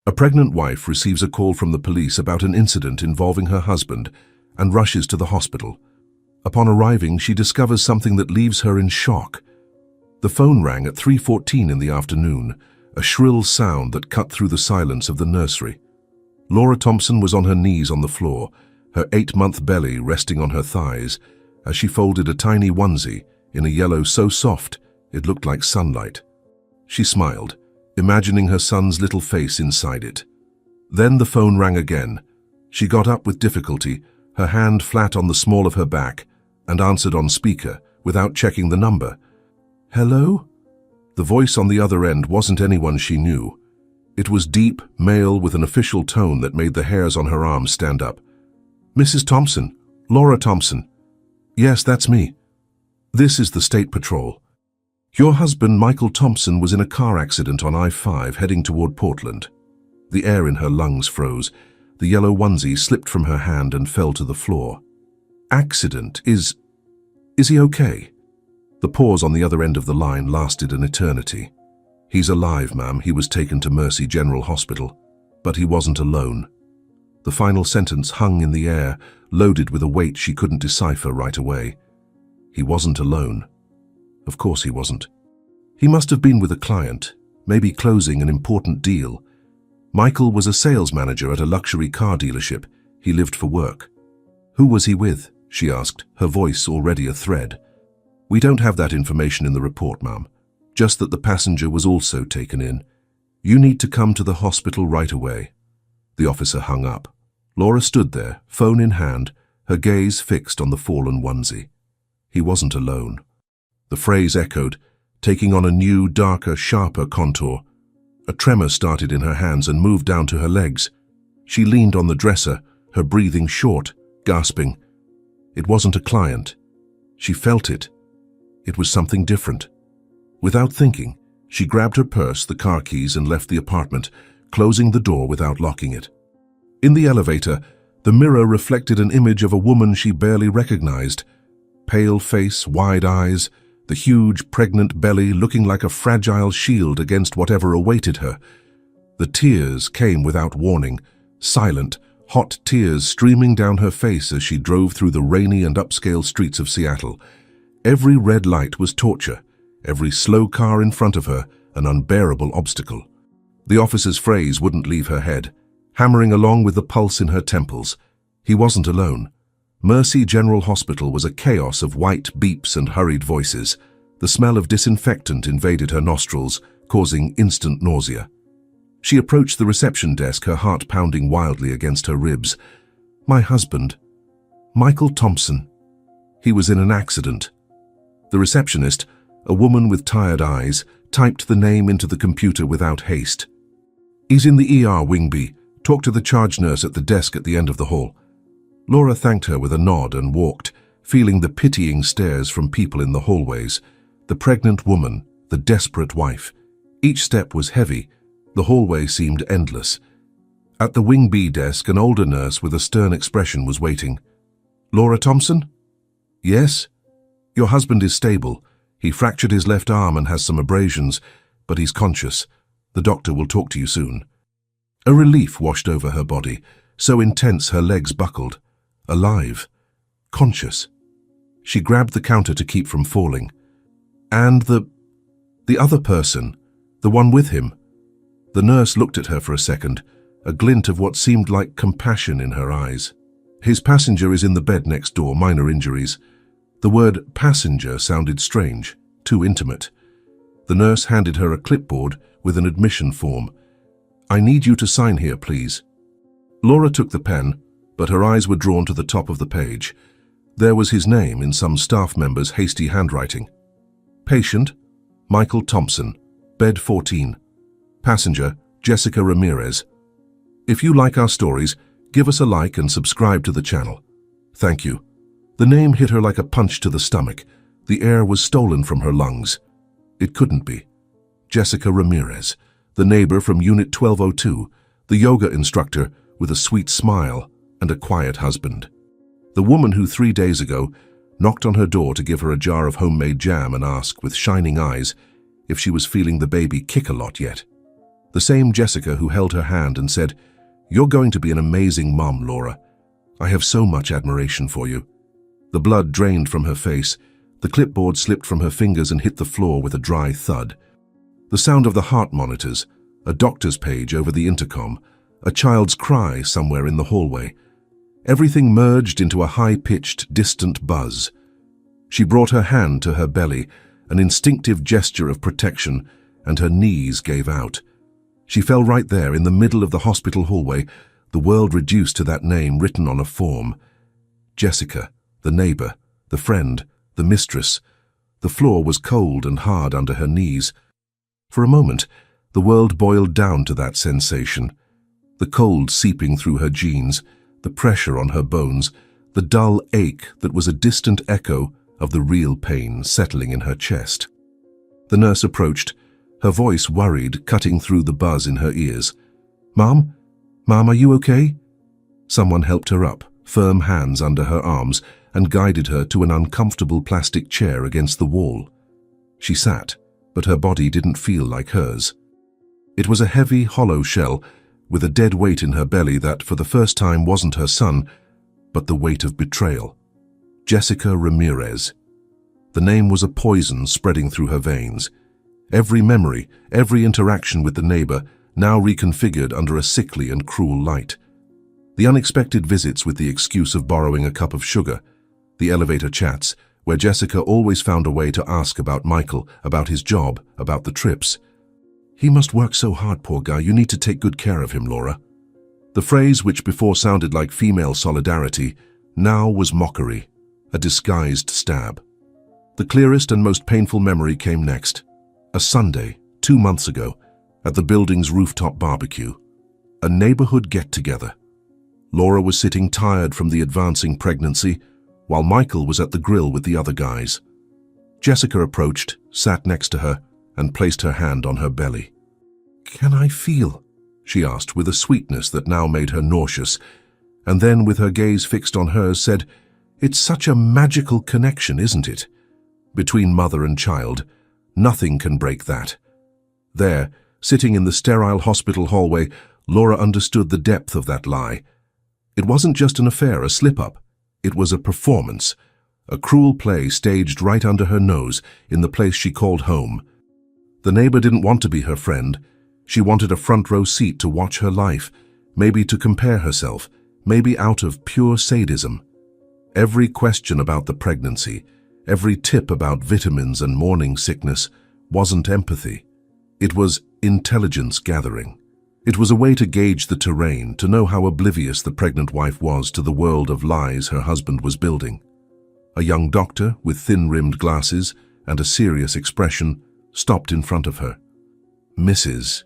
A pregnant wife receives a call from the police about an incident involving her husband and rushes to the hospital. Upon arriving, she discovers something that leaves her in shock. The phone rang at 3:14 in the afternoon, a shrill sound that cut through the silence of the nursery. Laura Thompson was on her knees on the floor, her 8-month belly resting on her thighs, as she folded a tiny onesie in a yellow so soft it looked like sunlight. She smiled, imagining her son's little face inside it. Then the phone rang again. She got up with difficulty, her hand flat on the small of her back, and answered on speaker without checking the number. "Hello?" The voice on the other end wasn't anyone she knew. It was deep, male, with an official tone that made the hairs on her arms stand up. "Mrs. Thompson, Laura Thompson." "Yes, that's me. This is the State Patrol. Your husband, Michael Thompson, was in a car accident on I-5 heading toward Portland." The air in her lungs froze. The yellow onesie slipped from her hand and fell to the floor. "Accident? Is he okay?" The pause on the other end of the line lasted an eternity. "He's alive, ma'am. He was taken to Mercy General Hospital. But he wasn't alone." The final sentence hung in the air, loaded with a weight she couldn't decipher right away. He wasn't alone. Of course he wasn't. He must have been with a client, maybe closing an important deal. Michael was a sales manager at a luxury car dealership. He lived for work. "Who was he with?" she asked, her voice already a thread. "We don't have that information in the report, ma'am. Just that the passenger was also taken in. You need to come to the hospital right away." The officer hung up. Laura stood there, phone in hand, her gaze fixed on the fallen onesie. He wasn't alone. The phrase echoed, taking on a new, darker, sharper contour. A tremor started in her hands and moved down to her legs. She leaned on the dresser, her breathing short, gasping. It wasn't a client. She felt it. It was something different. Without thinking, she grabbed her purse, the car keys, and left the apartment, closing the door without locking it. In the elevator, the mirror reflected an image of a woman she barely recognized. Pale face, wide eyes, the huge, pregnant belly looking like a fragile shield against whatever awaited her. The tears came without warning, silent, hot tears streaming down her face as she drove through the rainy and upscale streets of Seattle. Every red light was torture, every slow car in front of her an unbearable obstacle. The officer's phrase wouldn't leave her head, hammering along with the pulse in her temples. He wasn't alone. Mercy General Hospital was a chaos of white beeps and hurried voices. The smell of disinfectant invaded her nostrils, causing instant nausea. She approached the reception desk, her heart pounding wildly against her ribs. "My husband, Michael Thompson. He was in an accident." The receptionist, a woman with tired eyes, typed the name into the computer without haste. "He's in the ER, Wing B. Talk to the charge nurse at the desk at the end of the hall." Laura thanked her with a nod and walked, feeling the pitying stares from people in the hallways. The pregnant woman, the desperate wife. Each step was heavy. The hallway seemed endless. At the Wing B desk, an older nurse with a stern expression was waiting. "Laura Thompson?" "Yes?" "Your husband is stable. He fractured his left arm and has some abrasions, but he's conscious. The doctor will talk to you soon." A relief washed over her body, so intense her legs buckled. Alive. Conscious. She grabbed the counter to keep from falling. "And the other person, the one with him?" The nurse looked at her for a second, a glint of what seemed like compassion in her eyes. "His passenger is in the bed next door, minor injuries." The word passenger sounded strange, too intimate. The nurse handed her a clipboard with an admission form. "I need you to sign here, please." Laura took the pen, but her eyes were drawn to the top of the page. There was his name in some staff member's hasty handwriting. "Patient, Michael Thompson, bed 14. Passenger, Jessica Ramirez. If you like our stories, give us a like and subscribe to the channel. Thank you." The name hit her like a punch to the stomach. The air was stolen from her lungs. It couldn't be. Jessica Ramirez, the neighbor from Unit 1202, the yoga instructor with a sweet smile and a quiet husband. The woman who 3 days ago knocked on her door to give her a jar of homemade jam and ask with shining eyes if she was feeling the baby kick a lot yet. The same Jessica who held her hand and said, "You're going to be an amazing mom, Laura. I have so much admiration for you." The blood drained from her face. The clipboard slipped from her fingers and hit the floor with a dry thud. The sound of the heart monitors, a doctor's page over the intercom, a child's cry somewhere in the hallway. Everything merged into a high-pitched, distant buzz. She brought her hand to her belly, an instinctive gesture of protection, and her knees gave out. She fell right there in the middle of the hospital hallway, the world reduced to that name written on a form. Jessica, the neighbor, the friend, the mistress. The floor was cold and hard under her knees. For a moment, the world boiled down to that sensation. The cold seeping through her jeans, the pressure on her bones, the dull ache that was a distant echo of the real pain settling in her chest. The nurse approached, her voice worried, cutting through the buzz in her ears. "Mom? Mom, are you okay?" Someone helped her up, firm hands under her arms, and guided her to an uncomfortable plastic chair against the wall. She sat, but her body didn't feel like hers. It was a heavy, hollow shell, with a dead weight in her belly that, for the first time, wasn't her son, but the weight of betrayal. Jessica Ramirez. The name was a poison spreading through her veins. Every memory, every interaction with the neighbor, now reconfigured under a sickly and cruel light. The unexpected visits with the excuse of borrowing a cup of sugar. The elevator chats, where Jessica always found a way to ask about Michael, about his job, about the trips. "He must work so hard, poor guy. You need to take good care of him, Laura." The phrase, which before sounded like female solidarity, now was mockery, a disguised stab. The clearest and most painful memory came next. A Sunday, 2 months ago, at the building's rooftop barbecue. A neighborhood get-together. Laura was sitting tired from the advancing pregnancy, while Michael was at the grill with the other guys. Jessica approached, sat next to her, and placed her hand on her belly. "Can I feel?" she asked with a sweetness that now made her nauseous, and then, with her gaze fixed on hers, said, "It's such a magical connection, isn't it? Between mother and child, nothing can break that." There, sitting in the sterile hospital hallway, Laura understood the depth of that lie. It wasn't just an affair, a slip-up. It was a performance, a cruel play staged right under her nose in the place she called home. The neighbor didn't want to be her friend. She wanted a front-row seat to watch her life, maybe to compare herself, maybe out of pure sadism. Every question about the pregnancy, every tip about vitamins and morning sickness wasn't empathy. It was intelligence gathering. It was a way to gauge the terrain, to know how oblivious the pregnant wife was to the world of lies her husband was building. A young doctor with thin-rimmed glasses and a serious expression stopped in front of her. "Mrs.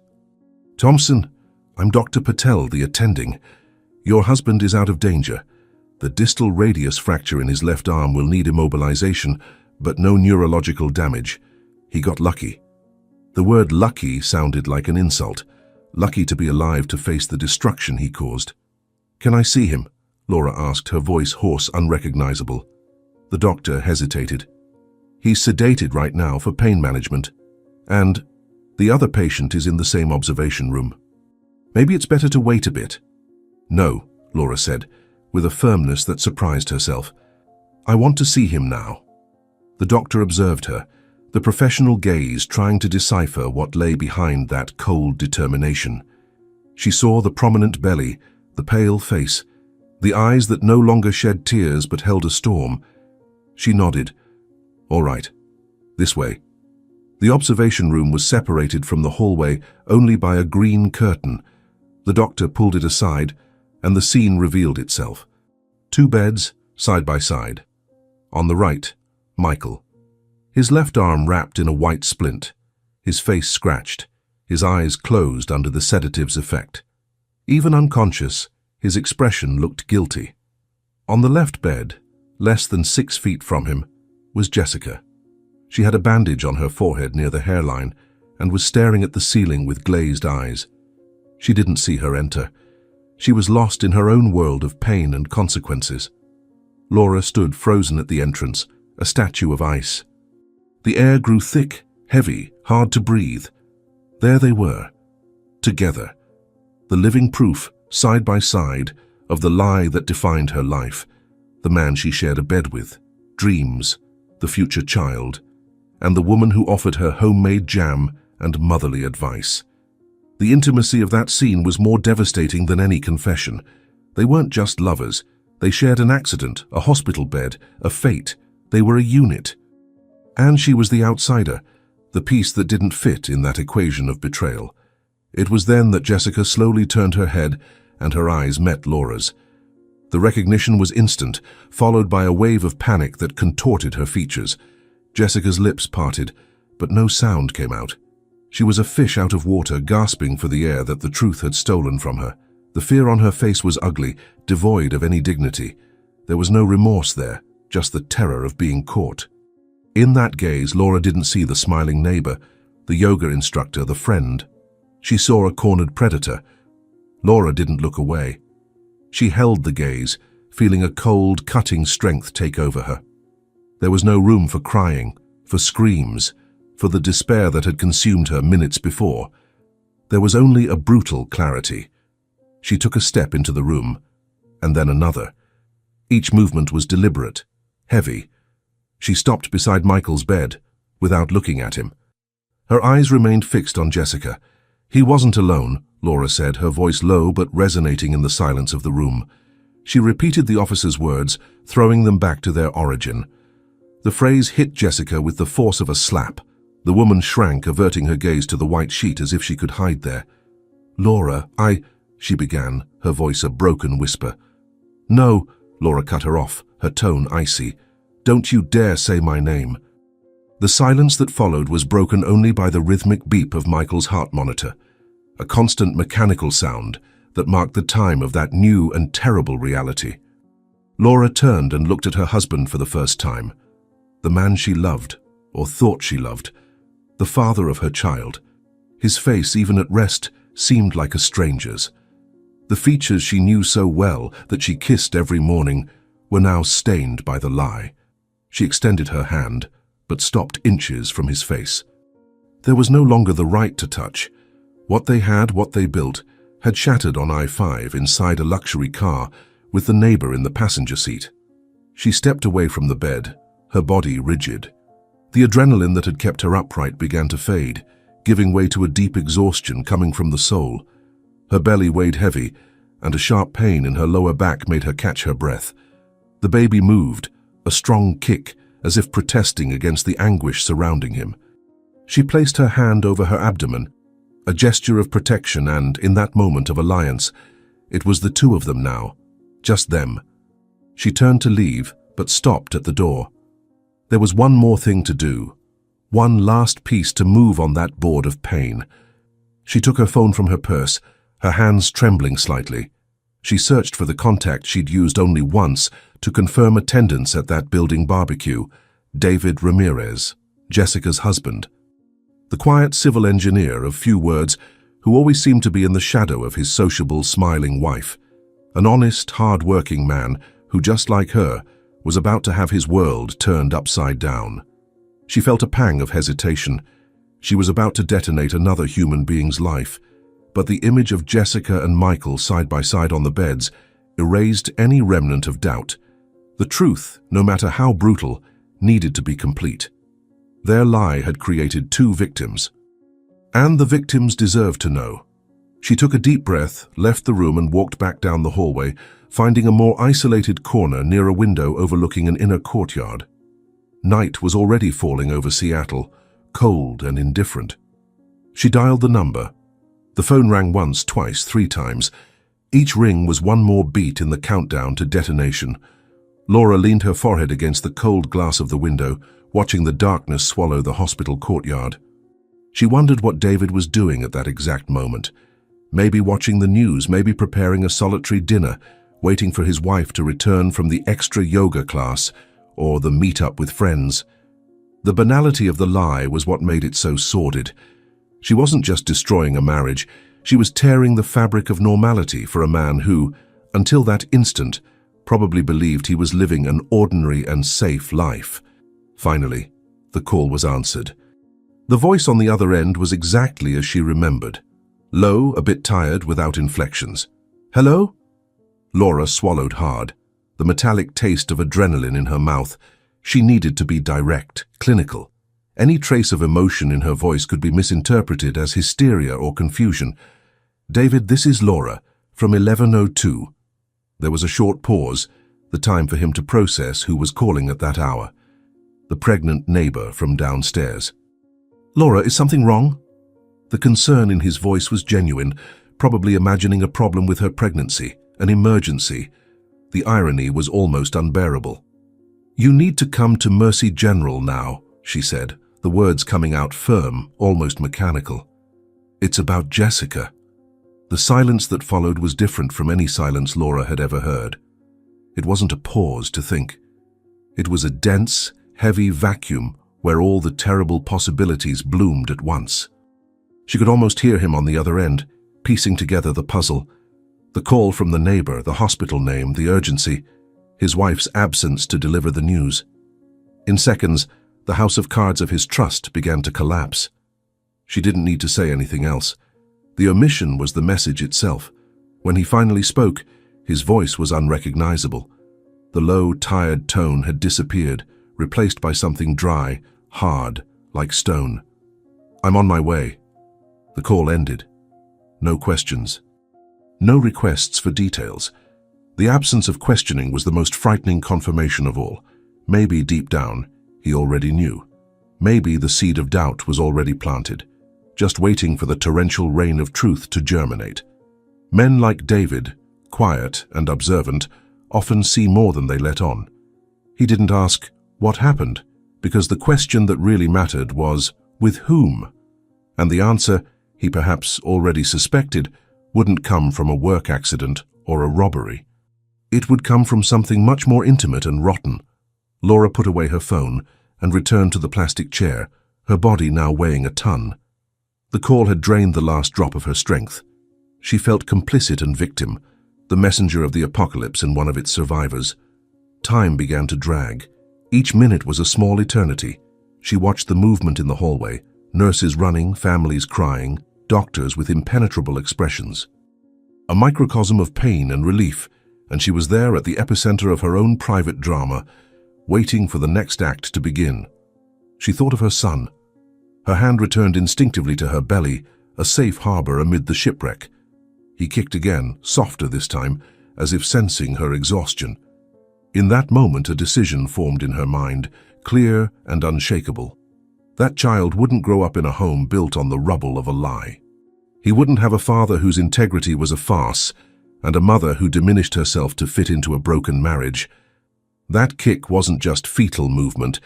Thompson, I'm Dr. Patel, the attending. Your husband is out of danger. The distal radius fracture in his left arm will need immobilization, but no neurological damage. He got lucky." The word lucky sounded like an insult. Lucky to be alive to face the destruction he caused. "Can I see him?" Laura asked, her voice hoarse, unrecognizable. The doctor hesitated. "He's sedated right now for pain management. And the other patient is in the same observation room. Maybe it's better to wait a bit." "No," Laura said, with a firmness that surprised herself. "I want to see him now." The doctor observed her, the professional gaze trying to decipher what lay behind that cold determination. She saw the prominent belly, the pale face, the eyes that no longer shed tears but held a storm. She nodded. "All right. This way." The observation room was separated from the hallway only by a green curtain. The doctor pulled it aside, and the scene revealed itself. 2 beds, side by side. On the right, Michael. His left arm wrapped in a white splint, his face scratched, his eyes closed under the sedative's effect. Even unconscious, his expression looked guilty. On the left bed, less than 6 feet from him, was Jessica. She had a bandage on her forehead near the hairline and was staring at the ceiling with glazed eyes. She didn't see her enter. She was lost in her own world of pain and consequences. Laura stood frozen at the entrance, a statue of ice. The air grew thick, heavy, hard to breathe. There they were, together. The living proof, side by side, of the lie that defined her life, the man she shared a bed with, dreams, the future child, and the woman who offered her homemade jam and motherly advice. The intimacy of that scene was more devastating than any confession. They weren't just lovers. They shared an accident, a hospital bed, a fate. They were a unit. And she was the outsider, the piece that didn't fit in that equation of betrayal. It was then that Jessica slowly turned her head and her eyes met Laura's. The recognition was instant, followed by a wave of panic that contorted her features. Jessica's lips parted, but no sound came out. She was a fish out of water, gasping for the air that the truth had stolen from her. The fear on her face was ugly, devoid of any dignity. There was no remorse there, just the terror of being caught. In that gaze, Laura didn't see the smiling neighbor, the yoga instructor, the friend. She saw a cornered predator. Laura didn't look away. She held the gaze, feeling a cold, cutting strength take over her. There was no room for crying, for screams, for the despair that had consumed her minutes before. There was only a brutal clarity. She took a step into the room, and then another. Each movement was deliberate, heavy. She stopped beside Michael's bed, without looking at him. Her eyes remained fixed on Jessica. He wasn't alone, Laura said, her voice low but resonating in the silence of the room. She repeated the officer's words, throwing them back to their origin. The phrase hit Jessica with the force of a slap. The woman shrank, averting her gaze to the white sheet as if she could hide there. "Laura, she began, her voice a broken whisper. "No," Laura cut her off, her tone icy. "Don't you dare say my name." The silence that followed was broken only by the rhythmic beep of Michael's heart monitor, a constant mechanical sound that marked the time of that new and terrible reality. Laura turned and looked at her husband for the first time. The man she loved, or thought she loved, the father of her child. His face, even at rest, seemed like a stranger's. The features she knew so well that she kissed every morning were now stained by the lie. She extended her hand, but stopped inches from his face. There was no longer the right to touch. What they had, what they built, had shattered on I-5 inside a luxury car with the neighbor in the passenger seat. She stepped away from the bed, her body rigid. The adrenaline that had kept her upright began to fade, giving way to a deep exhaustion coming from the soul. Her belly weighed heavy, and a sharp pain in her lower back made her catch her breath. The baby moved, a strong kick, as if protesting against the anguish surrounding him. She placed her hand over her abdomen, a gesture of protection, and, in that moment of alliance, it was the two of them now, just them. She turned to leave, but stopped at the door. There was one more thing to do, one last piece to move on that board of pain. She took her phone from her purse, her hands trembling slightly. She searched for the contact she'd used only once to confirm attendance at that building barbecue, David Ramirez, Jessica's husband. The quiet civil engineer of few words who always seemed to be in the shadow of his sociable, smiling wife. An honest, hard-working man who, just like her, was about to have his world turned upside down. She felt a pang of hesitation. She was about to detonate another human being's life, but the image of Jessica and Michael side by side on the beds erased any remnant of doubt. The truth, no matter how brutal, needed to be complete. Their lie had created two victims, and the victims deserved to know. She took a deep breath, left the room and walked back down the hallway, finding a more isolated corner near a window overlooking an inner courtyard. Night was already falling over Seattle, cold and indifferent. She dialed the number. The phone rang once, twice, 3 times. Each ring was one more beat in the countdown to detonation. Laura leaned her forehead against the cold glass of the window, watching the darkness swallow the hospital courtyard. She wondered what David was doing at that exact moment. Maybe watching the news, maybe preparing a solitary dinner, waiting for his wife to return from the extra yoga class or the meet-up with friends. The banality of the lie was what made it so sordid. She wasn't just destroying a marriage, she was tearing the fabric of normality for a man who, until that instant, probably believed he was living an ordinary and safe life. Finally, the call was answered. The voice on the other end was exactly as she remembered. Low, a bit tired, without inflections. "Hello?" Laura swallowed hard, the metallic taste of adrenaline in her mouth. She needed to be direct, clinical. Any trace of emotion in her voice could be misinterpreted as hysteria or confusion. "David, this is Laura, from 1102. There was a short pause, the time for him to process who was calling at that hour. The pregnant neighbor from downstairs. "Laura, is something wrong?" The concern in his voice was genuine, probably imagining a problem with her pregnancy, an emergency. The irony was almost unbearable. "You need to come to Mercy General now," she said, the words coming out firm, almost mechanical. "It's about Jessica." The silence that followed was different from any silence Laura had ever heard. It wasn't a pause to think. It was a dense, heavy vacuum where all the terrible possibilities bloomed at once. She could almost hear him on the other end, piecing together the puzzle. The call from the neighbor, the hospital name, the urgency, his wife's absence to deliver the news. In seconds, the house of cards of his trust began to collapse. She didn't need to say anything else. The omission was the message itself. When he finally spoke, his voice was unrecognizable. The low, tired tone had disappeared, replaced by something dry, hard, like stone. "I'm on my way." The call ended. No questions. No requests for details. The absence of questioning was the most frightening confirmation of all. Maybe deep down, he already knew. Maybe the seed of doubt was already planted, just waiting for the torrential rain of truth to germinate. Men like David, quiet and observant, often see more than they let on. He didn't ask, "What happened?" because the question that really mattered was, "With whom?" And the answer, he perhaps already suspected, wouldn't come from a work accident or a robbery. It would come from something much more intimate and rotten. Laura put away her phone and returned to the plastic chair, her body now weighing a ton. The call had drained the last drop of her strength. She felt complicit and victim, the messenger of the apocalypse and one of its survivors. Time began to drag. Each minute was a small eternity. She watched the movement in the hallway, nurses running, families crying, doctors with impenetrable expressions. A microcosm of pain and relief, and she was there at the epicenter of her own private drama, waiting for the next act to begin. She thought of her son. Her hand returned instinctively to her belly, a safe harbor amid the shipwreck. He kicked again, softer this time, as if sensing her exhaustion. In that moment, a decision formed in her mind, clear and unshakable. That child wouldn't grow up in a home built on the rubble of a lie. He wouldn't have a father whose integrity was a farce, and a mother who diminished herself to fit into a broken marriage. That kick wasn't just fetal movement,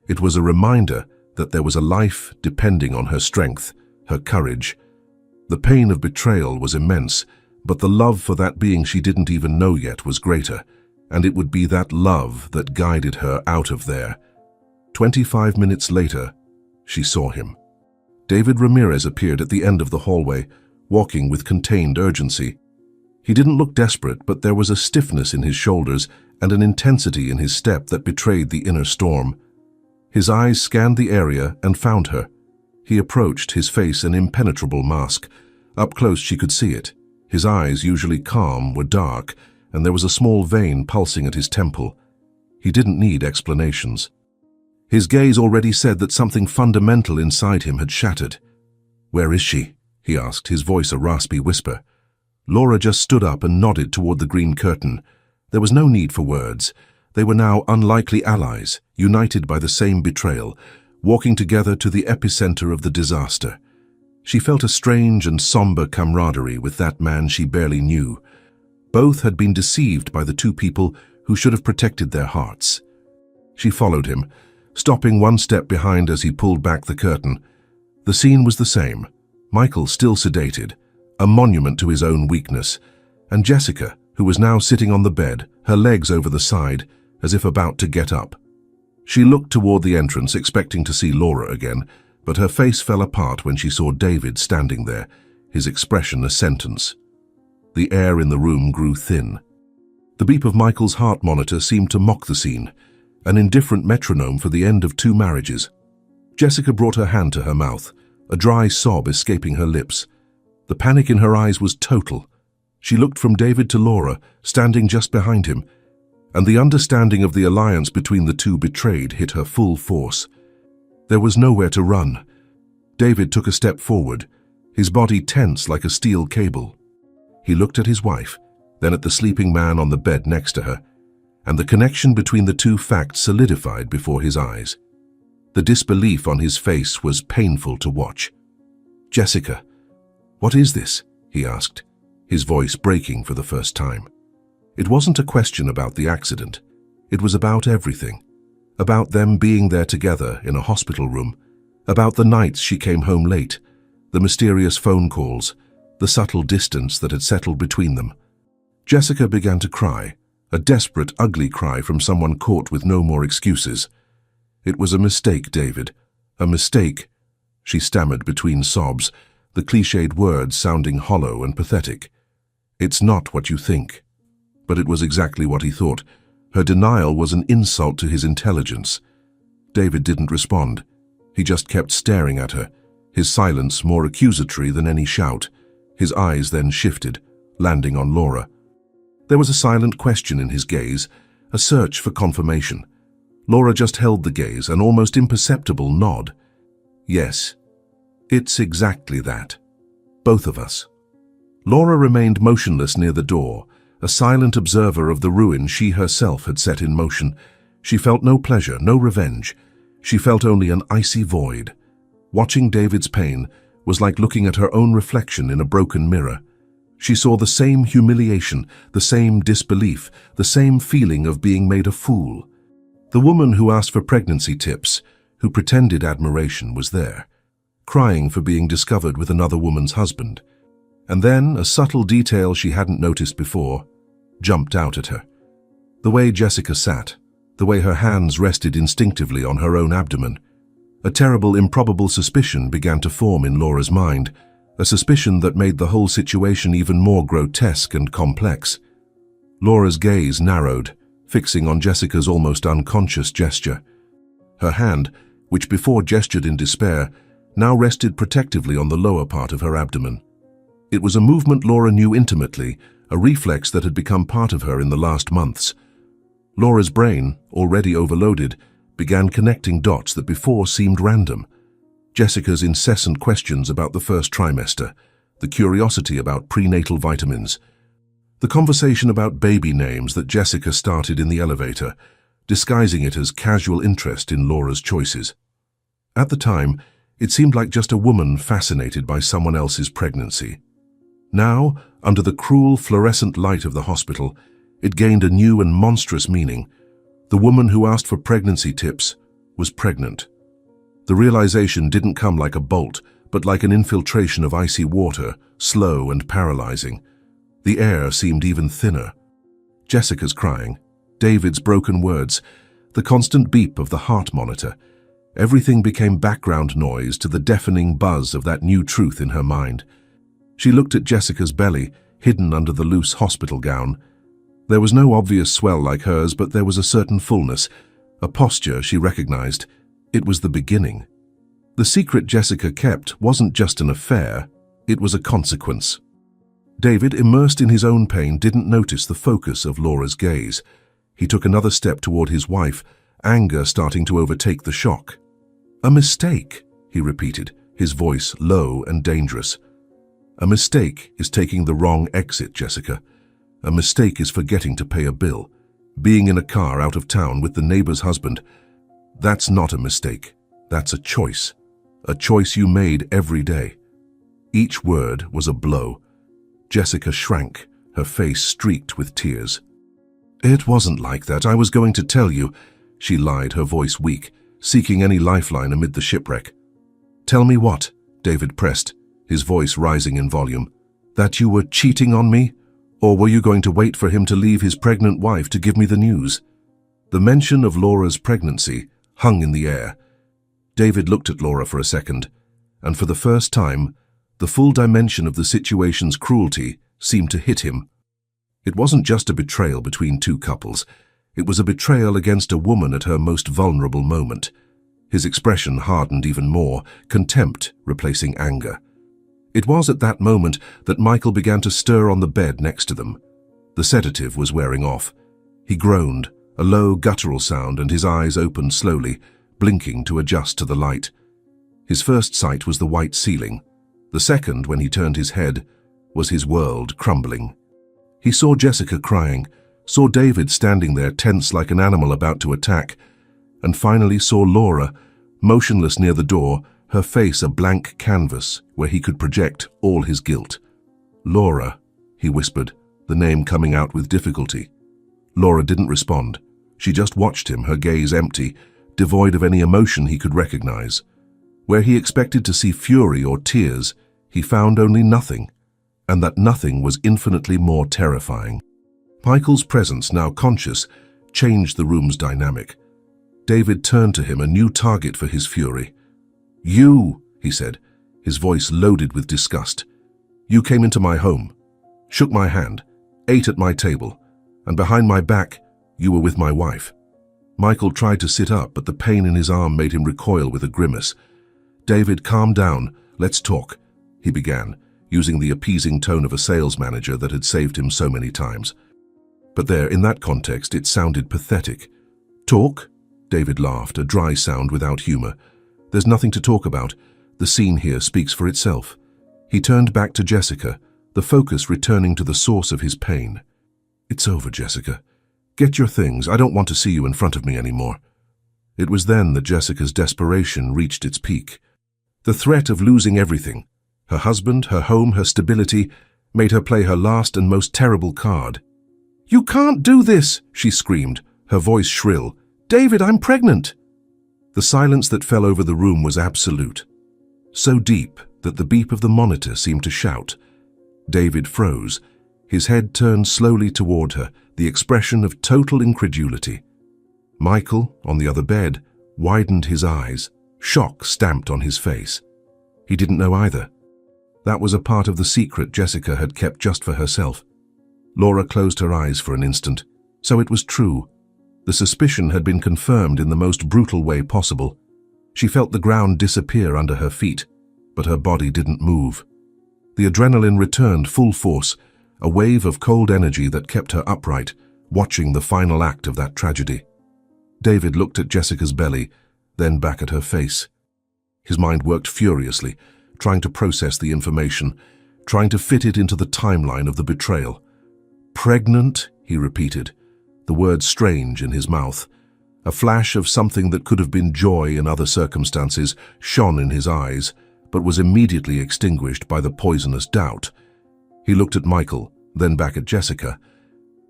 it was a reminder that there was a life depending on her strength, her courage. The pain of betrayal was immense, but the love for that being she didn't even know yet was greater, and it would be that love that guided her out of there. 25 minutes later, she saw him. David Ramirez appeared at the end of the hallway, walking with contained urgency. He didn't look desperate, but there was a stiffness in his shoulders and an intensity in his step that betrayed the inner storm. His eyes scanned the area and found her. He approached, his face an impenetrable mask. Up close she could see it. His eyes, usually calm, were dark, and there was a small vein pulsing at his temple. He didn't need explanations. His gaze already said that something fundamental inside him had shattered. "Where is she?" he asked, his voice a raspy whisper. Laura just stood up and nodded toward the green curtain. There was no need for words. They were now unlikely allies, united by the same betrayal, walking together to the epicenter of the disaster. She felt a strange and somber camaraderie with that man she barely knew. Both had been deceived by the two people who should have protected their hearts. She followed him, stopping one step behind as he pulled back the curtain. The scene was the same. Michael still sedated, a monument to his own weakness, and Jessica, who was now sitting on the bed, her legs over the side, as if about to get up. She looked toward the entrance, expecting to see Laura again, but her face fell apart when she saw David standing there, his expression a sentence. The air in the room grew thin. The beep of Michael's heart monitor seemed to mock the scene, an indifferent metronome for the end of two marriages. Jessica brought her hand to her mouth, a dry sob escaping her lips. The panic in her eyes was total. She looked from David to Laura, standing just behind him, and the understanding of the alliance between the two betrayed hit her full force. There was nowhere to run. David took a step forward, his body tense like a steel cable. He looked at his wife, then at the sleeping man on the bed next to her, and the connection between the two facts solidified before his eyes. The disbelief on his face was painful to watch. "Jessica, what is this?" he asked, his voice breaking for the first time. It wasn't a question about the accident. It was about everything. About them being there together in a hospital room. About the nights she came home late, the mysterious phone calls, the subtle distance that had settled between them. Jessica began to cry, a desperate, ugly cry from someone caught with no more excuses. "It was a mistake, David. A mistake," she stammered between sobs, the cliched words sounding hollow and pathetic. "It's not what you think." But it was exactly what he thought. Her denial was an insult to his intelligence. David didn't respond. He just kept staring at her, his silence more accusatory than any shout. His eyes then shifted, landing on Laura. There was a silent question in his gaze, a search for confirmation. Laura just held the gaze, an almost imperceptible nod. "Yes, it's exactly that. Both of us." Laura remained motionless near the door, a silent observer of the ruin she herself had set in motion. She felt no pleasure, no revenge. She felt only an icy void. Watching David's pain was like looking at her own reflection in a broken mirror. She saw the same humiliation, the same disbelief, the same feeling of being made a fool. The woman who asked for pregnancy tips, who pretended admiration, was there, crying for being discovered with another woman's husband. And then a subtle detail she hadn't noticed before jumped out at her. The way Jessica sat, the way her hands rested instinctively on her own abdomen. A terrible, improbable suspicion began to form in Laura's mind, a suspicion that made the whole situation even more grotesque and complex. Laura's gaze narrowed, fixing on Jessica's almost unconscious gesture. Her hand, which before gestured in despair, now rested protectively on the lower part of her abdomen. It was a movement Laura knew intimately, a reflex that had become part of her in the last months. Laura's brain, already overloaded, began connecting dots that before seemed random. Jessica's incessant questions about the first trimester, the curiosity about prenatal vitamins, the conversation about baby names that Jessica started in the elevator, disguising it as casual interest in Laura's choices. At the time, it seemed like just a woman fascinated by someone else's pregnancy. Now, under the cruel fluorescent light of the hospital, it gained a new and monstrous meaning. The woman who asked for pregnancy tips was pregnant. The realization didn't come like a bolt, but like an infiltration of icy water, slow and paralyzing. The air seemed even thinner. Jessica's crying, David's broken words, the constant beep of the heart monitor. Everything became background noise to the deafening buzz of that new truth in her mind. She looked at Jessica's belly, hidden under the loose hospital gown. There was no obvious swell like hers, but there was a certain fullness, a posture she recognized. It was the beginning. The secret Jessica kept wasn't just an affair, it was a consequence. David, immersed in his own pain, didn't notice the focus of Laura's gaze. He took another step toward his wife, anger starting to overtake the shock. "A mistake," he repeated, his voice low and dangerous. "A mistake is taking the wrong exit, Jessica. A mistake is forgetting to pay a bill, being in a car out of town with the neighbor's husband. That's not a mistake. That's a choice you made every day." Each word was a blow. Jessica shrank, her face streaked with tears. "It wasn't like that. I was going to tell you," she lied, her voice weak, seeking any lifeline amid the shipwreck. "Tell me what?" David pressed, his voice rising in volume. "That you were cheating on me? Or were you going to wait for him to leave his pregnant wife to give me the news?" The mention of Laura's pregnancy hung in the air. David looked at Laura for a second, and for the first time, the full dimension of the situation's cruelty seemed to hit him. It wasn't just a betrayal between two couples. It was a betrayal against a woman at her most vulnerable moment. His expression hardened even more, contempt replacing anger. It was at that moment that Michael began to stir on the bed next to them. The sedative was wearing off. He groaned, a low guttural sound, and his eyes opened slowly, blinking to adjust to the light. His first sight was the white ceiling. The second, when he turned his head, was his world crumbling. He saw Jessica crying, saw David standing there tense like an animal about to attack, and finally saw Laura, motionless near the door, her face a blank canvas where he could project all his guilt. "Laura," he whispered, the name coming out with difficulty. Laura didn't respond. She just watched him, her gaze empty, devoid of any emotion he could recognize. Where he expected to see fury or tears, he found only nothing, and that nothing was infinitely more terrifying. Michael's presence, now conscious, changed the room's dynamic. David turned to him, a new target for his fury. "You," he said, his voice loaded with disgust. "You came into my home, shook my hand, ate at my table, and behind my back, you were with my wife." Michael tried to sit up, but the pain in his arm made him recoil with a grimace. "David, calm down. Let's talk," he began, using the appeasing tone of a sales manager that had saved him so many times. But there, in that context, it sounded pathetic. "Talk?" David laughed, a dry sound without humor. "There's nothing to talk about. The scene here speaks for itself." He turned back to Jessica, the focus returning to the source of his pain. "It's over, Jessica. Get your things. I don't want to see you in front of me anymore." It was then that Jessica's desperation reached its peak. The threat of losing everything, her husband, her home, her stability, made her play her last and most terrible card. "You can't do this," she screamed, her voice shrill. "David, I'm pregnant." The silence that fell over the room was absolute, so deep that the beep of the monitor seemed to shout. David froze, his head turned slowly toward her, the expression of total incredulity. Michael, on the other bed, widened his eyes, shock stamped on his face. He didn't know either. That was a part of the secret Jessica had kept just for herself. Laura closed her eyes for an instant. So it was true. The suspicion had been confirmed in the most brutal way possible. She felt the ground disappear under her feet, but her body didn't move. The adrenaline returned full force, a wave of cold energy that kept her upright, watching the final act of that tragedy. David looked at Jessica's belly, then back at her face. His mind worked furiously, trying to process the information, trying to fit it into the timeline of the betrayal. "Pregnant," he repeated, the word strange in his mouth. A flash of something that could have been joy in other circumstances shone in his eyes, but was immediately extinguished by the poisonous doubt. He looked at Michael, then back at Jessica.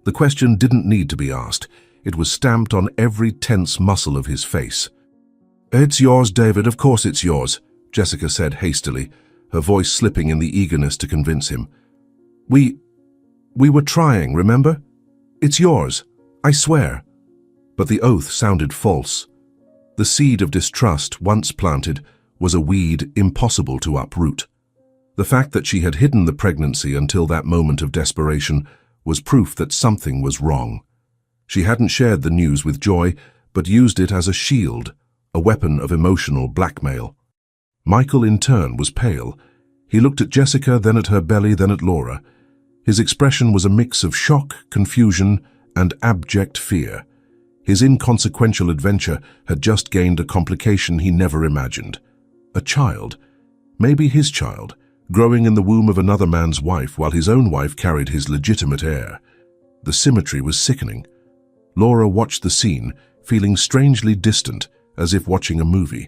The question didn't need to be asked. It was stamped on every tense muscle of his face. "It's yours, David, of course it's yours," Jessica said hastily, her voice slipping in the eagerness to convince him. We were trying, remember? It's yours, I swear." But the oath sounded false. The seed of distrust, once planted, was a weed impossible to uproot. The fact that she had hidden the pregnancy until that moment of desperation was proof that something was wrong. She hadn't shared the news with Joy, but used it as a shield, a weapon of emotional blackmail. Michael, in turn, was pale. He looked at Jessica, then at her belly, then at Laura. His expression was a mix of shock, confusion, and abject fear. His inconsequential adventure had just gained a complication he never imagined. A child, maybe his child, growing in the womb of another man's wife while his own wife carried his legitimate heir. The symmetry was sickening. Laura watched the scene, feeling strangely distant, as if watching a movie.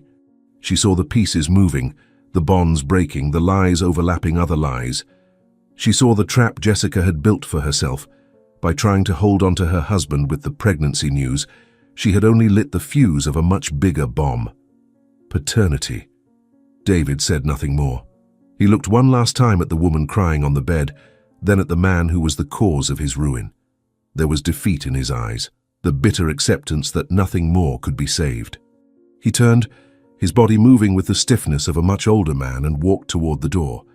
She saw the pieces moving, the bonds breaking, the lies overlapping other lies. She saw the trap Jessica had built for herself. By trying to hold on to her husband with the pregnancy news, she had only lit the fuse of a much bigger bomb. Paternity. David said nothing more. He looked one last time at the woman crying on the bed, then at the man who was the cause of his ruin. There was defeat in his eyes, the bitter acceptance that nothing more could be saved. He turned, his body moving with the stiffness of a much older man, and walked toward the door.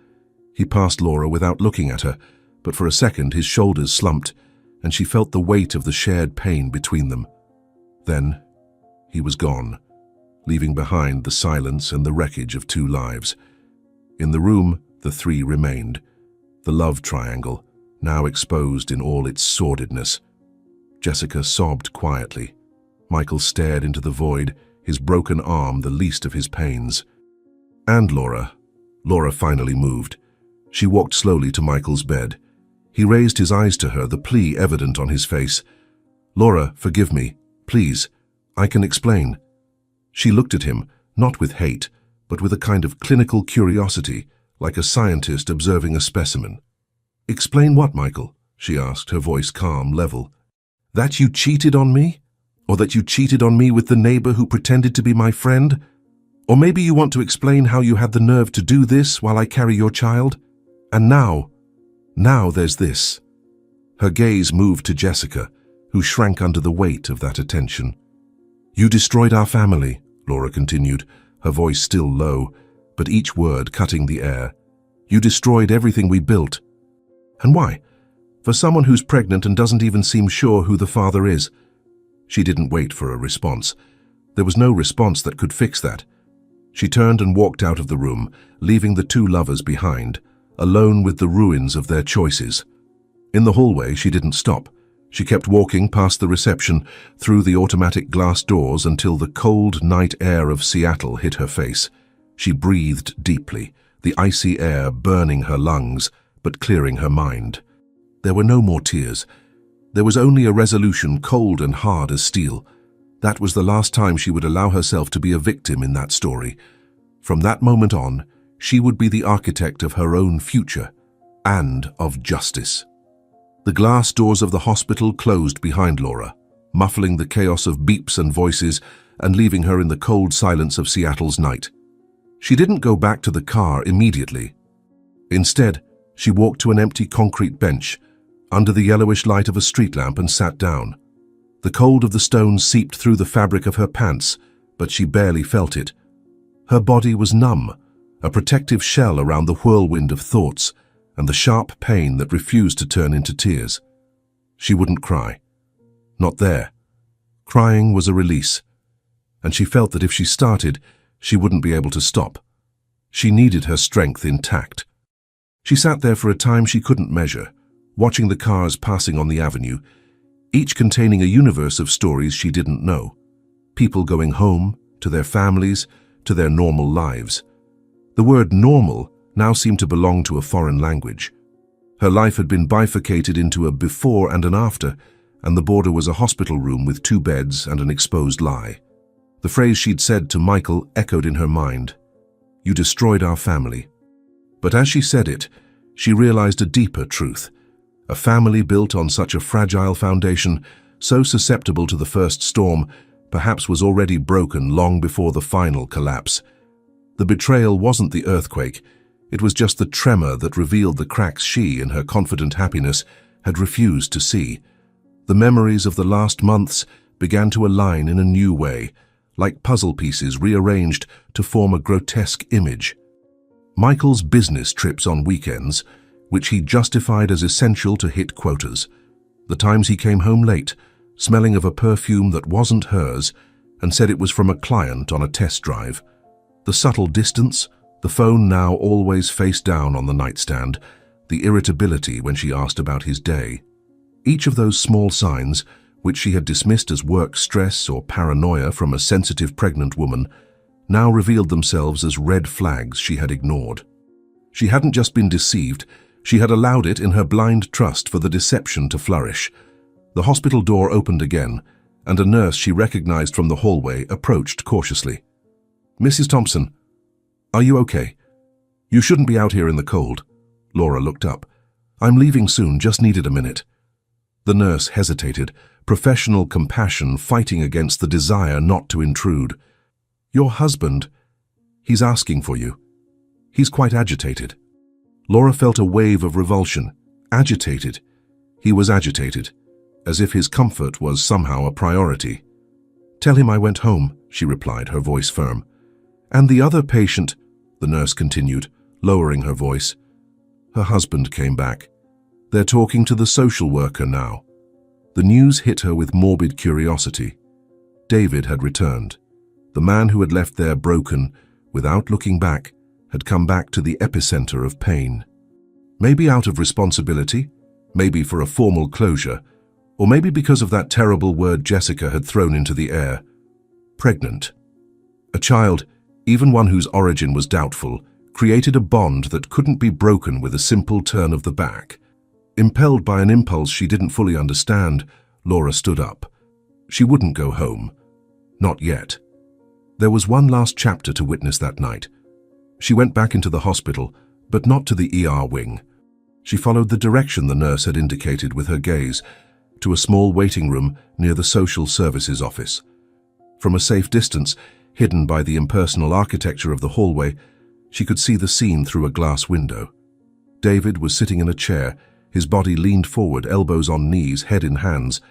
He passed Laura without looking at her, but for a second his shoulders slumped, and she felt the weight of the shared pain between them. Then he was gone, leaving behind the silence and the wreckage of two lives. In the room, the three remained, the love triangle, now exposed in all its sordidness. Jessica sobbed quietly. Michael stared into the void, his broken arm the least of his pains. And Laura. Laura finally moved. She walked slowly to Michael's bed. He raised his eyes to her, the plea evident on his face. "Laura, forgive me. Please. I can explain." She looked at him, not with hate, but with a kind of clinical curiosity, like a scientist observing a specimen. "Explain what, Michael?" she asked, her voice calm, level. "That you cheated on me? Or that you cheated on me with the neighbor who pretended to be my friend? Or maybe you want to explain how you had the nerve to do this while I carry your child? And now there's this." Her gaze moved to Jessica, who shrank under the weight of that attention. "You destroyed our family," Laura continued, her voice still low, but each word cutting the air. "You destroyed everything we built." "And why? For someone who's pregnant and doesn't even seem sure who the father is." She didn't wait for a response. There was no response that could fix that. She turned and walked out of the room, leaving the two lovers behind, alone with the ruins of their choices. In the hallway, she didn't stop. She kept walking past the reception, through the automatic glass doors until the cold night air of Seattle hit her face. She breathed deeply, the icy air burning her lungs, but clearing her mind. There were no more tears. There was only a resolution cold and hard as steel. That was the last time she would allow herself to be a victim in that story. From that moment on, she would be the architect of her own future and of justice. The glass doors of the hospital closed behind Laura, muffling the chaos of beeps and voices and leaving her in the cold silence of Seattle's night. She didn't go back to the car immediately. Instead, she walked to an empty concrete bench, under the yellowish light of a street lamp, and sat down. The cold of the stones seeped through the fabric of her pants, but she barely felt it. Her body was numb, a protective shell around the whirlwind of thoughts and the sharp pain that refused to turn into tears. She wouldn't cry. Not there. Crying was a release, and she felt that if she started, she wouldn't be able to stop. She needed her strength intact. She sat there for a time she couldn't measure, watching the cars passing on the avenue, each containing a universe of stories she didn't know. People going home, to their families, to their normal lives. The word normal now seemed to belong to a foreign language. Her life had been bifurcated into a before and an after, and the border was a hospital room with 2 beds and an exposed lie. The phrase she'd said to Michael echoed in her mind. "You destroyed our family." But as she said it, she realized a deeper truth. A family built on such a fragile foundation, so susceptible to the first storm, perhaps was already broken long before the final collapse. The betrayal wasn't the earthquake. It was just the tremor that revealed the cracks she, in her confident happiness, had refused to see. The memories of the last months began to align in a new way, like puzzle pieces rearranged to form a grotesque image. Michael's business trips on weekends, which he justified as essential to hit quotas. The times he came home late, smelling of a perfume that wasn't hers, and said it was from a client on a test drive. The subtle distance, the phone now always face down on the nightstand, the irritability when she asked about his day. Each of those small signs, which she had dismissed as work stress or paranoia from a sensitive pregnant woman, now revealed themselves as red flags she had ignored. She hadn't just been deceived, she had allowed it in her blind trust for the deception to flourish. The hospital door opened again, and a nurse she recognized from the hallway approached cautiously. "Mrs. Thompson, are you okay? You shouldn't be out here in the cold." Laura looked up. "I'm leaving soon, just needed a minute." The nurse hesitated, professional compassion fighting against the desire not to intrude. "Your husband, he's asking for you. He's quite agitated." Laura felt a wave of revulsion. Agitated. He was agitated, as if his comfort was somehow a priority. "Tell him I went home," she replied, her voice firm. "And the other patient," the nurse continued, lowering her voice. Her husband came back. "They're talking to the social worker now." The news hit her with morbid curiosity. David had returned. The man who had left there broken, without looking back, had come back to the epicenter of pain. Maybe out of responsibility, maybe for a formal closure, or maybe because of that terrible word Jessica had thrown into the air. Pregnant. A child, even one whose origin was doubtful, created a bond that couldn't be broken with a simple turn of the back. Impelled by an impulse she didn't fully understand, Laura stood up. She wouldn't go home. Not yet. There was one last chapter to witness that night. She went back into the hospital, but not to the ER wing. She followed the direction the nurse had indicated with her gaze, to a small waiting room near the social services office. From a safe distance, hidden by the impersonal architecture of the hallway, she could see the scene through a glass window. David was sitting in a chair, his body leaned forward, elbows on knees, head in hands.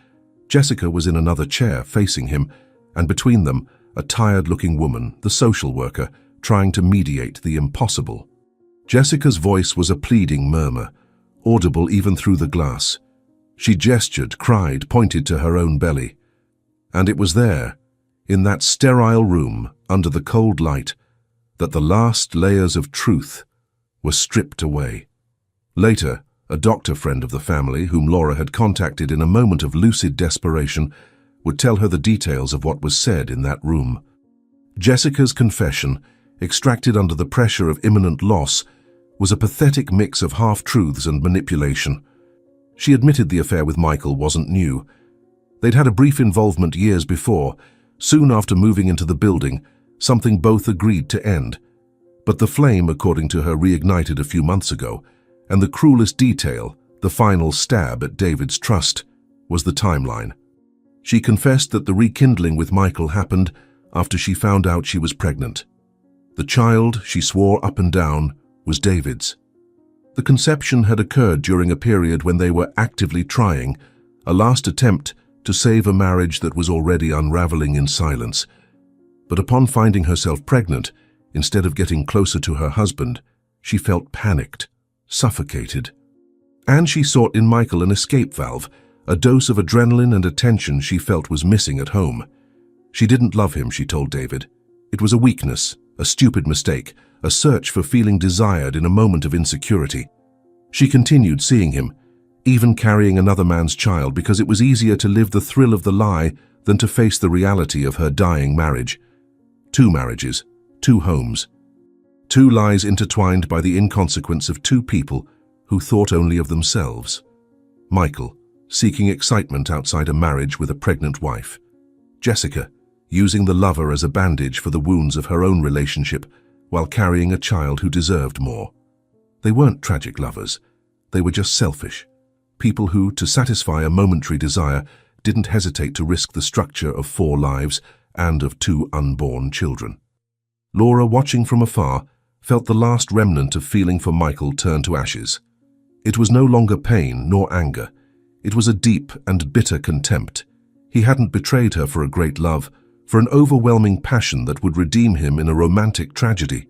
Jessica was in another chair, facing him, and between them, a tired-looking woman, the social worker, trying to mediate the impossible. Jessica's voice was a pleading murmur, audible even through the glass. She gestured, cried, pointed to her own belly. And it was there, in that sterile room, under the cold light, that the last layers of truth were stripped away. Later, a doctor friend of the family, whom Laura had contacted in a moment of lucid desperation, would tell her the details of what was said in that room. Jessica's confession, extracted under the pressure of imminent loss, was a pathetic mix of half-truths and manipulation. She admitted the affair with Michael wasn't new. They'd had a brief involvement years before. Soon after moving into the building, something both agreed to end. But the flame, according to her, reignited a few months ago, and the cruelest detail, the final stab at David's trust, was the timeline. She confessed that the rekindling with Michael happened after she found out she was pregnant. The child, she swore up and down, was David's. The conception had occurred during a period when they were actively trying, a last attempt to save a marriage that was already unraveling in silence. But upon finding herself pregnant, instead of getting closer to her husband, she felt panicked, suffocated. And she sought in Michael an escape valve, a dose of adrenaline and attention she felt was missing at home. She didn't love him, she told David. It was a weakness, a stupid mistake, a search for feeling desired in a moment of insecurity. She continued seeing him, even carrying another man's child, because it was easier to live the thrill of the lie than to face the reality of her dying marriage. 2 marriages, 2 homes. 2 lies intertwined by the inconsequence of 2 people who thought only of themselves. Michael, seeking excitement outside a marriage with a pregnant wife. Jessica, using the lover as a bandage for the wounds of her own relationship while carrying a child who deserved more. They weren't tragic lovers. They were just selfish. People who, to satisfy a momentary desire, didn't hesitate to risk the structure of 4 lives and of 2 unborn children. Laura, watching from afar, felt the last remnant of feeling for Michael turn to ashes. It was no longer pain nor anger. It was a deep and bitter contempt. He hadn't betrayed her for a great love, for an overwhelming passion that would redeem him in a romantic tragedy.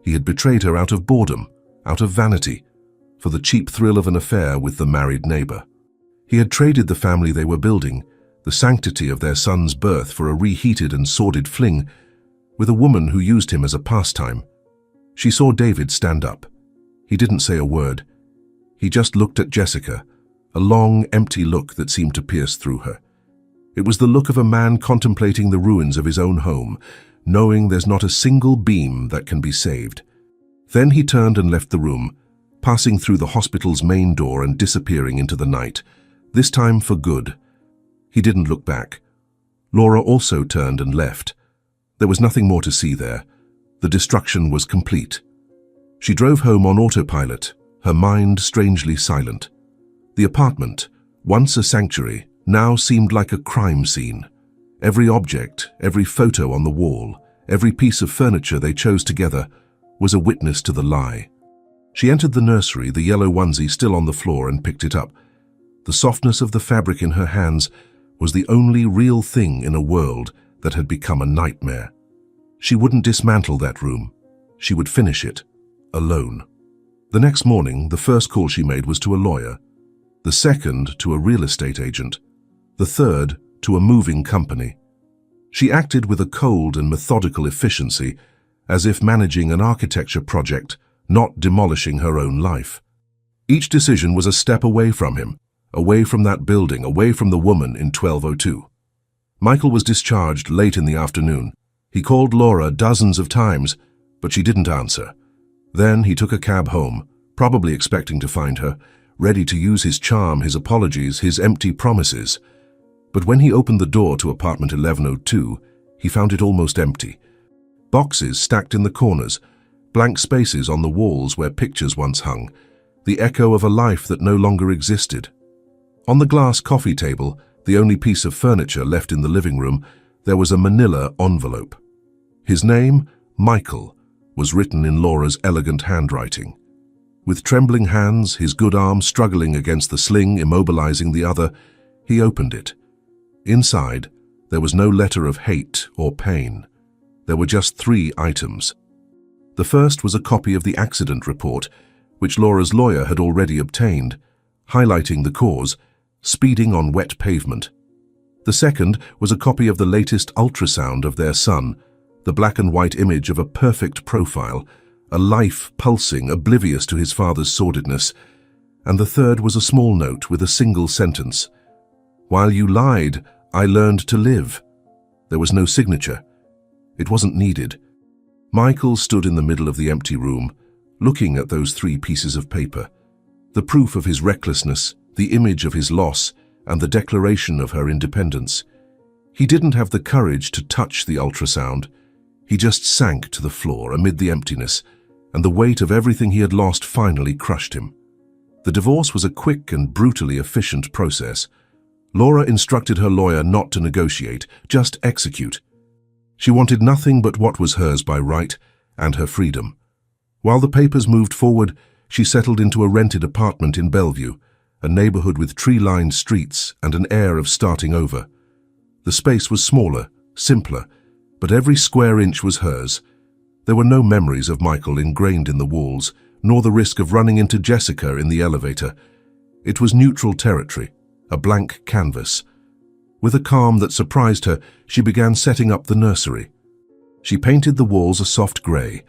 He had betrayed her out of boredom, out of vanity, for the cheap thrill of an affair with the married neighbor. He had traded the family they were building, the sanctity of their son's birth, for a reheated and sordid fling with a woman who used him as a pastime. She saw David stand up. He didn't say a word. He just looked at Jessica, a long, empty look that seemed to pierce through her. It was the look of a man contemplating the ruins of his own home, knowing there's not a single beam that can be saved. Then he turned and left the room, passing through the hospital's main door and disappearing into the night, this time for good. He didn't look back. Laura also turned and left. There was nothing more to see there. The destruction was complete. She drove home on autopilot, her mind strangely silent. The apartment, once a sanctuary, now seemed like a crime scene. Every object, every photo on the wall, every piece of furniture they chose together was a witness to the lie. She entered the nursery, the yellow onesie still on the floor, and picked it up. The softness of the fabric in her hands was the only real thing in a world that had become a nightmare. She wouldn't dismantle that room. She would finish it, alone. The next morning, the first call she made was to a lawyer, the second to a real estate agent, the third to a moving company. She acted with a cold and methodical efficiency, as if managing an architecture project, not demolishing her own life. Each decision was a step away from him, away from that building, away from the woman in 1202. Michael was discharged late in the afternoon. He called Laura dozens of times, but she didn't answer. Then he took a cab home, probably expecting to find her, ready to use his charm, his apologies, his empty promises. But when he opened the door to apartment 1102, he found it almost empty. Boxes stacked in the corners, blank spaces on the walls where pictures once hung, the echo of a life that no longer existed. On the glass coffee table, the only piece of furniture left in the living room, there was a manila envelope. His name, Michael, was written in Laura's elegant handwriting. With trembling hands, his good arm struggling against the sling immobilizing the other, he opened it. Inside, there was no letter of hate or pain. There were just 3 items. The first was a copy of the accident report, which Laura's lawyer had already obtained, highlighting the cause, speeding on wet pavement. The second was a copy of the latest ultrasound of their son, the black and white image of a perfect profile, a life pulsing, oblivious to his father's sordidness. And the third was a small note with a single sentence. "While you lied, I learned to live." There was no signature. It wasn't needed. Michael stood in the middle of the empty room, looking at those 3 pieces of paper. The proof of his recklessness, the image of his loss, and the declaration of her independence. He didn't have the courage to touch the ultrasound. He just sank to the floor amid the emptiness, and the weight of everything he had lost finally crushed him. The divorce was a quick and brutally efficient process. Laura instructed her lawyer not to negotiate, just execute. She wanted nothing but what was hers by right and her freedom. While the papers moved forward, she settled into a rented apartment in Bellevue, a neighborhood with tree-lined streets and an air of starting over. The space was smaller, simpler, but every square inch was hers. There were no memories of Michael ingrained in the walls, nor the risk of running into Jessica in the elevator. It was neutral territory, a blank canvas. With a calm that surprised her, she began setting up the nursery. She painted the walls a soft gray,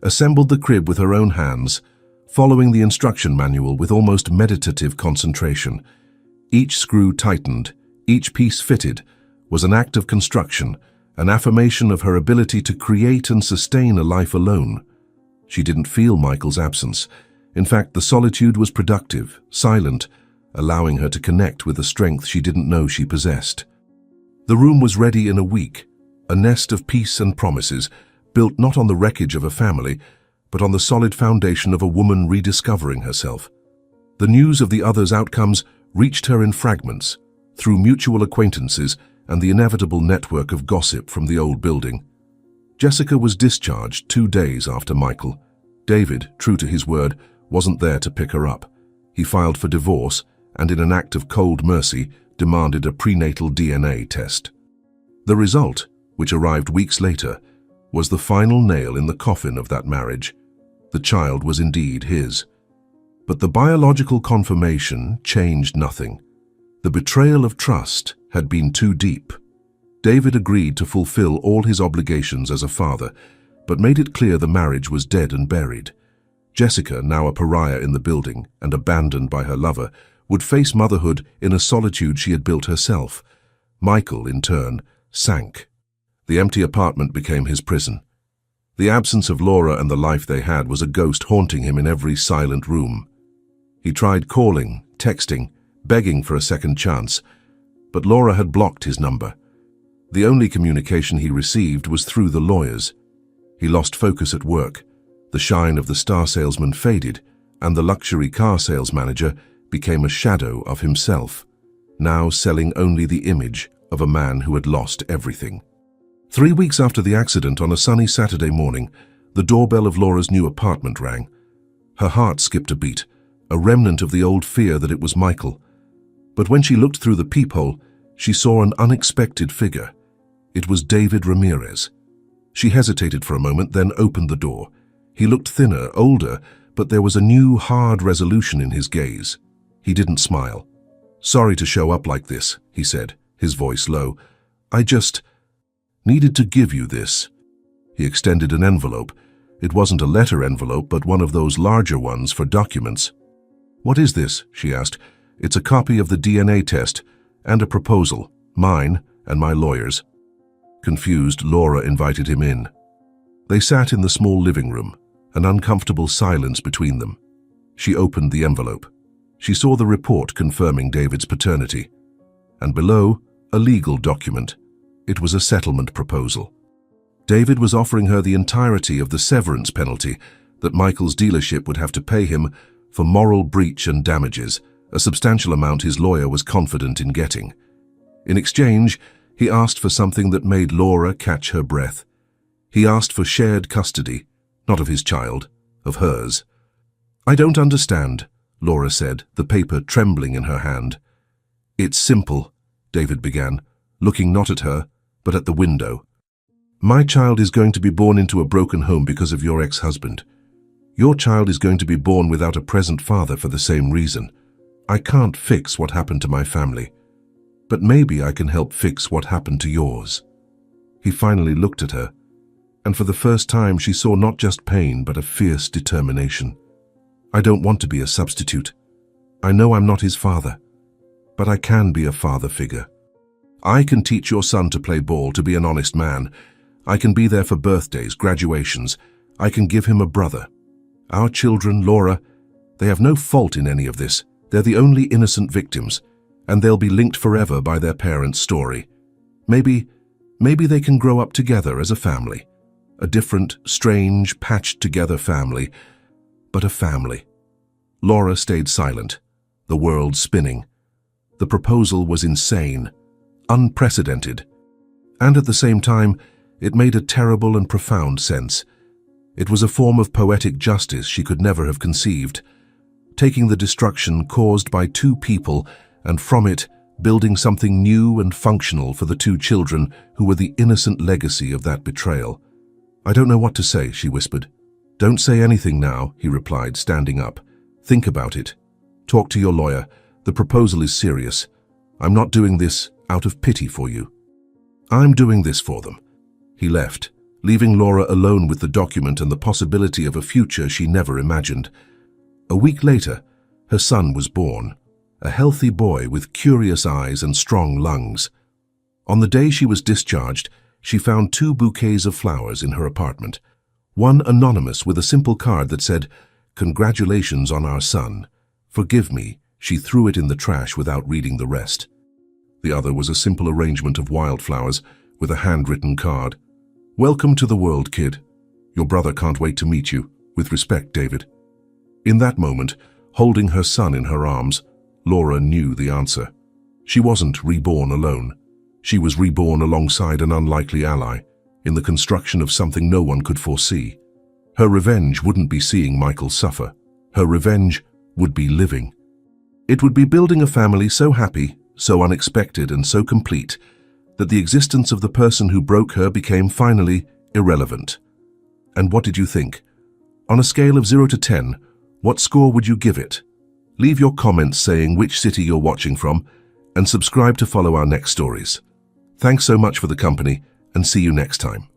assembled the crib with her own hands, following the instruction manual with almost meditative concentration. Each screw tightened, each piece fitted, was an act of construction, an affirmation of her ability to create and sustain a life alone. She didn't feel Michael's absence. In fact, the solitude was productive, silent, allowing her to connect with a strength she didn't know she possessed. The room was ready in a week, a nest of peace and promises, built not on the wreckage of a family, but on the solid foundation of a woman rediscovering herself. The news of the other's outcomes reached her in fragments, through mutual acquaintances and the inevitable network of gossip from the old building. Jessica was discharged 2 days after Michael. David, true to his word, wasn't there to pick her up. He filed for divorce and, in an act of cold mercy, demanded a prenatal DNA test. The result, which arrived weeks later, was the final nail in the coffin of that marriage. The child was indeed his. But the biological confirmation changed nothing. The betrayal of trust had been too deep. David agreed to fulfill all his obligations as a father, but made it clear the marriage was dead and buried. Jessica, now a pariah in the building and abandoned by her lover, would face motherhood in a solitude she had built herself. Michael, in turn, sank. The empty apartment became his prison. The absence of Laura and the life they had was a ghost haunting him in every silent room. He tried calling, texting, begging for a second chance, but Laura had blocked his number. The only communication he received was through the lawyers. He lost focus at work. The shine of the star salesman faded, and the luxury car sales manager became a shadow of himself, now selling only the image of a man who had lost everything. 3 weeks after the accident, on a sunny Saturday morning, the doorbell of Laura's new apartment rang. Her heart skipped a beat, a remnant of the old fear that it was Michael. But when she looked through the peephole, she saw an unexpected figure. It was David Ramirez. She hesitated for a moment, then opened the door. He looked thinner, older, but there was a new, hard resolution in his gaze. He didn't smile. "Sorry to show up like this," he said, his voice low. "I just needed to give you this." He extended an envelope. It wasn't a letter envelope, but one of those larger ones for documents. "What is this?" she asked. "It's a copy of the DNA test and a proposal, mine and my lawyer's." Confused, Laura invited him in. They sat in the small living room, an uncomfortable silence between them. She opened the envelope. She saw the report confirming David's paternity. And below, a legal document. It was a settlement proposal. David was offering her the entirety of the severance penalty that Michael's dealership would have to pay him for moral breach and damages, a substantial amount his lawyer was confident in getting. In exchange, he asked for something that made Laura catch her breath. He asked for shared custody, not of his child, of hers. "I don't understand," Laura said, the paper trembling in her hand. "It's simple," David began, looking not at her, but at the window. "My child is going to be born into a broken home because of your ex-husband. Your child is going to be born without a present father for the same reason. I can't fix what happened to my family, but maybe I can help fix what happened to yours." He finally looked at her, and for the first time she saw not just pain but a fierce determination. "I don't want to be a substitute. I know I'm not his father, but I can be a father figure. I can teach your son to play ball, to be an honest man. I can be there for birthdays, graduations. I can give him a brother. Our children, Laura, they have no fault in any of this. They're the only innocent victims, and they'll be linked forever by their parents' story. Maybe they can grow up together as a family. A different, strange, patched-together family, but a family." Laura stayed silent, the world spinning. The proposal was insane, unprecedented, and at the same time, it made a terrible and profound sense. It was a form of poetic justice she could never have conceived, taking the destruction caused by two people and from it building something new and functional for the two children who were the innocent legacy of that betrayal. "I don't know what to say," she whispered. "Don't say anything now," he replied, standing up. "Think about it. Talk to your lawyer. The proposal is serious. I'm not doing this out of pity for you. I'm doing this for them." He left, leaving Laura alone with the document and the possibility of a future she never imagined. A week later, her son was born, a healthy boy with curious eyes and strong lungs. On the day she was discharged, she found 2 bouquets of flowers in her apartment. One anonymous with a simple card that said, "Congratulations on our son. Forgive me." She threw it in the trash without reading the rest. The other was a simple arrangement of wildflowers with a handwritten card. "Welcome to the world, kid. Your brother can't wait to meet you. With respect, David." In that moment, holding her son in her arms, Laura knew the answer. She wasn't reborn alone. She was reborn alongside an unlikely ally, in the construction of something no one could foresee. Her revenge wouldn't be seeing Michael suffer. Her revenge would be living. It would be building a family so happy, so unexpected, and so complete that the existence of the person who broke her became finally irrelevant. And what did you think? On a scale of 0 to 10, what score would you give it? Leave your comments saying which city you're watching from, and subscribe to follow our next stories. Thanks so much for the company, and see you next time.